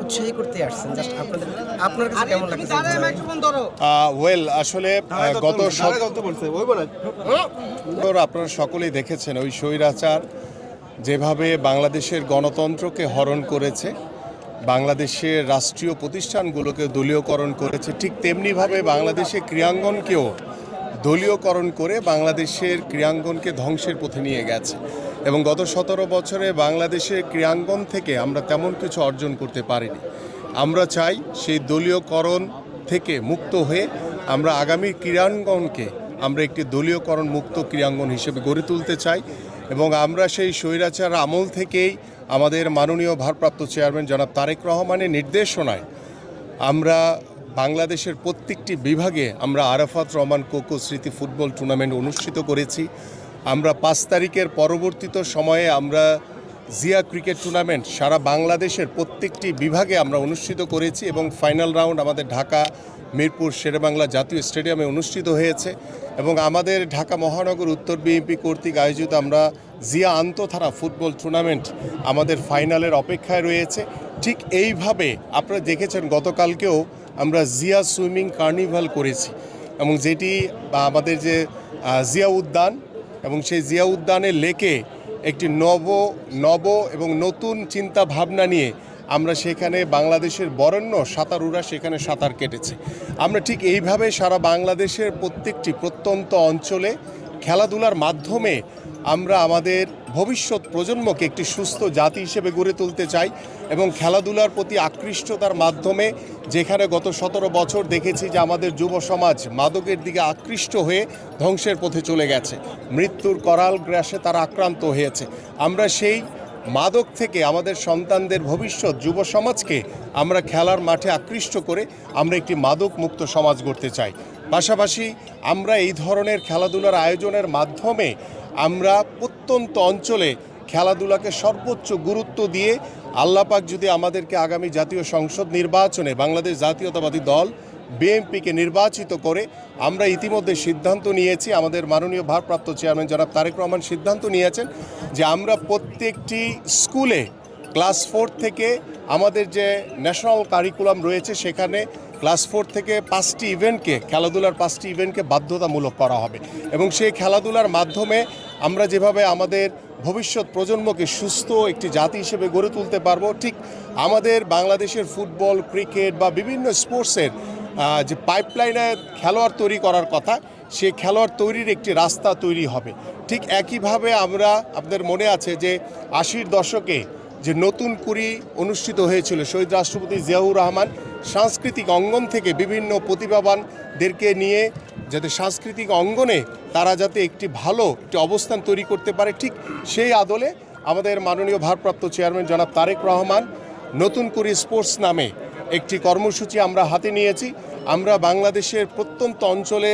উৎসাহী করতে আসছেন, জাস্ট আপনার কাছে কেমন লাগছে? ওয়েল আসলে গত আপনারা সকলেই দেখেছেন ওই স্বৈরাচার যেভাবে বাংলাদেশের গণতন্ত্রকে হরণ করেছে, বাংলাদেশের রাষ্ট্রীয় প্রতিষ্ঠানগুলোকে দলীয়করণ করেছে, ঠিক তেমনিভাবে বাংলাদেশের ক্রীড়াঙ্গনকেও দলীয়করণ করে বাংলাদেশের ক্রীড়াঙ্গনকে ধ্বংসের পথে নিয়ে গেছে। এবং গত 17 বছরে বাংলাদেশের ক্রীড়াঙ্গন থেকে আমরা তেমন কিছু অর্জন করতে পারিনি। আমরা চাই সেই দলীয়করণ থেকে মুক্ত হয়ে আমরা আগামী ক্রীড়াঙ্গনকে আমরা একটি দলীয়করণ মুক্ত ক্রীড়াঙ্গন হিসেবে গড়ে তুলতে চাই। এবং আমরা সেই স্বৈরাচার আমল থেকেই আমাদের মাননীয় ভারপ্রাপ্ত চেয়ারম্যান জনাব তারেক রহমানের নির্দেশনায় আমরা বাংলাদেশের প্রত্যেকটি বিভাগে আমরা আরাফাত রহমান কোকো স্মৃতি ফুটবল টুর্নামেন্ট অনুষ্ঠিত করেছি। আমরা 5 তারিখের পরবর্তীত সময়ে আমরা জিয়া ক্রিকেট টুর্নামেন্ট সারা বাংলাদেশের প্রত্যেকটি বিভাগে আমরা অনুষ্ঠিত করেছি এবং ফাইনাল রাউন্ড আমাদের ঢাকা মিরপুর শেরেবাংলা জাতীয় স্টেডিয়ামে অনুষ্ঠিত হয়েছে। এবং আমাদের ঢাকা মহানগর উত্তর বিএনপি কর্তৃক আয়োজিত আমরা জিয়া আন্তঃথানা ফুটবল টুর্নামেন্ট আমাদের ফাইনালের অপেক্ষায় রয়েছে। ঠিক এইভাবে আপনারা দেখেছেন গতকালকেও আমরা জিয়া সুইমিং কার্নিভাল করেছি, এবং যেটি আমাদের যে জিয়া উদ্যান এবং সেই জিয়া উদ্যানের লেকে একটি নব এবং নতুন চিন্তা ভাবনা নিয়ে আমরা সেখানে বাংলাদেশের বরেণ্য সাঁতারুরা সেখানে সাঁতার কেটেছে। আমরা ঠিক এইভাবে সারা বাংলাদেশের প্রত্যেকটি প্রত্যন্ত অঞ্চলে খেলাধুলার মাধ্যমে আমরা আমাদের ভবিষ্যৎ প্রজন্মকে একটি সুস্থ জাতি হিসেবে গড়ে তুলতে চাই। এবং খেলাধুলার প্রতি আকৃষ্টতার মাধ্যমে যেখানে গত 17 বছর দেখেছি যে আমাদের যুব সমাজ মাদকের দিকে আকৃষ্ট হয়ে ধ্বংসের পথে চলে গেছে, মৃত্যুর করাল গ্রাসে তারা আক্রান্ত হয়েছে, আমরা সেই মাদক থেকে আমাদের সন্তানদের ভবিষ্যৎ যুব সমাজকে আমরা খেলার মাঠে আকৃষ্ট করে আমরা একটি মাদক মুক্ত সমাজ গড়তে চাই। পাশাপাশি আমরা এই ধরনের খেলাধুলার আয়োজনের মাধ্যমে আমরা প্রত্যন্ত অঞ্চলে খেলাধুলাকে সর্বোচ্চ গুরুত্ব দিয়ে আল্লাহ পাক যদি আমাদেরকে আগামী জাতীয় সংসদ নির্বাচনে বাংলাদেশ জাতীয়তাবাদী দল বিএনপিকে নির্বাচিত করে, আমরা ইতিমধ্যে সিদ্ধান্ত নিয়েছি, আমাদের মাননীয় ভারপ্রাপ্ত চেয়ারম্যান জনাব তারেক রহমান সিদ্ধান্ত নিয়েছেন যে আমরা প্রত্যেকটি স্কুলে ক্লাস 4 থেকে আমাদের যে ন্যাশনাল কারিকুলাম রয়েছে সেখানে ক্লাস 4 থেকে 5টি ইভেন্টকে খেলাধুলার 5টি ইভেন্টকে বাধ্যতামূলক করা হবে। এবং সেই খেলাধুলার মাধ্যমে আমরা যেভাবে আমাদের ভবিষ্যৎ প্রজন্মকে সুস্থ একটি জাতি হিসেবে গড়ে তুলতে পারবো, ঠিক আমাদের বাংলাদেশের ফুটবল, ক্রিকেট বা বিভিন্ন স্পোর্টসের যে পাইপলাইনে খেলোয়াড় তৈরি করার কথা, সেই খেলোয়াড় তৈরির একটি রাস্তা তৈরি হবে। ঠিক একইভাবে আমরা, আপনাদের মনে আছে যে 80-র দশকে যে নতুন কুড়ি অনুষ্ঠিত হয়েছিল, শহীদ রাষ্ট্রপতি জিয়াউর রহমান সাংস্কৃতিক অঙ্গন থেকে বিভিন্ন প্রতিভাবানদেরকে নিয়ে যাতে সাংস্কৃতিক অঙ্গনে তারা যাতে একটি ভালো একটি অবস্থান তৈরি করতে পারে, ঠিক সেই আদলে আমাদের মাননীয় ভারপ্রাপ্ত চেয়ারম্যান জনাব তারেক রহমান নতুন কুড়ি স্পোর্টস নামে একটি কর্মসূচি আমরা হাতে নিয়েছি। আমরা বাংলাদেশের প্রত্যন্ত অঞ্চলে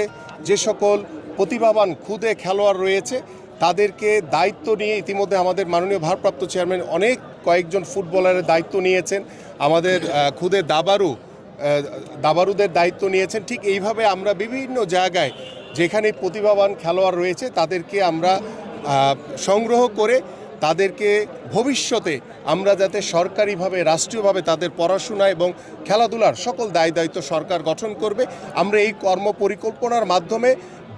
যে সকল প্রতিভাবান ক্ষুদে খেলোয়াড় রয়েছে তাদেরকে দায়িত্ব নিয়ে ইতিমধ্যে আমাদের মাননীয় ভারপ্রাপ্ত চেয়ারম্যান অনেক কয়েকজন ফুটবলারের দায়িত্ব নিয়েছেন, আমাদের ক্ষুদে দাবারুদের দায়িত্ব নিয়েছেন। ঠিক এইভাবে আমরা বিভিন্ন জায়গায় যেখানে প্রতিভাবান খেলোয়াড় রয়েছে তাদেরকে আমরা সংগ্রহ করে তাদেরকে ভবিষ্যতে আমরা যাতে সরকারিভাবে রাষ্ট্রীয়ভাবে তাদের পড়াশোনা এবং খেলাধুলার সকল দায়িত্ব সরকার গঠন করবে, আমরা এই কর্ম পরিকল্পনার মাধ্যমে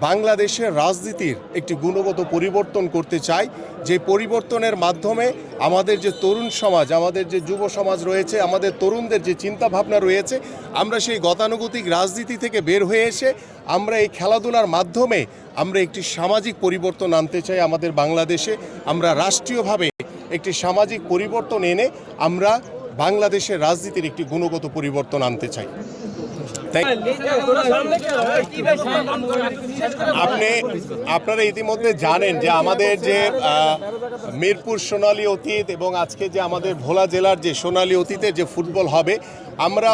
বাংলাদেশের রাজনীতির একটি গুণগত পরিবর্তন করতে চাই, যে পরিবর্তনের মাধ্যমে আমাদের যে তরুণ সমাজ, আমাদের যে যুব সমাজ রয়েছে, আমাদের তরুণদের যে চিন্তাভাবনা রয়েছে, আমরা সেই গতানুগতিক রাজনীতি থেকে বের হয়ে এসে আমরা এই খেলাধুলার মাধ্যমে আমরা একটি সামাজিক পরিবর্তন আনতে চাই আমাদের বাংলাদেশে। আমরা রাষ্ট্রীয়ভাবে একটি সামাজিক পরিবর্তন এনে আমরা বাংলাদেশের রাজনীতির একটি গুণগত পরিবর্তন আনতে চাই। আপনারা ইতিমধ্যে জানেন যে আমাদের যে মিরপুর সোনালী অতীত এবং আজকে যে আমাদের ভোলা জেলার যে সোনালী অতীতের যে ফুটবল হবে, আমরা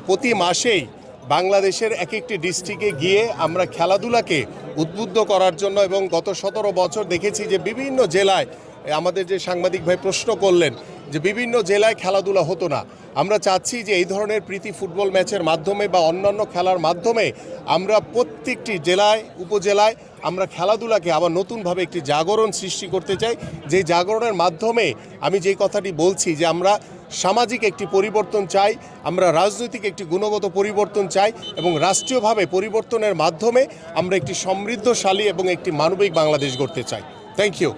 প্রতি মাসেই বাংলাদেশের এক একটি ডিস্ট্রিক্টে গিয়ে আমরা খেলাধুলাকে উদ্বুদ্ধ করার জন্য, এবং গত 17 বছর দেখেছি যে বিভিন্ন জেলায়, আমাদের যে সাংবাদিক ভাই প্রশ্ন করলেন যে বিভিন্ন জেলায় খেলাধুলা হতো না, আমরা চাচ্ছি যে এই ধরনের প্রীতি ফুটবল ম্যাচের মাধ্যমে বা অন্যান্য খেলার মাধ্যমে আমরা প্রত্যেকটি জেলায় উপজেলায় আমরা খেলাধুলাকে আবার নতুনভাবে একটি জাগরণ সৃষ্টি করতে চাই, যে জাগরণের মাধ্যমে আমি যেই কথাটি বলছি যে আমরা সামাজিক একটি পরিবর্তন চাই, আমরা রাজনৈতিক একটি গুণগত পরিবর্তন চাই এবং রাষ্ট্রীয়ভাবে পরিবর্তনের মাধ্যমে আমরা একটি সমৃদ্ধশালী এবং একটি মানবিক বাংলাদেশ গড়তে চাই। Thank you.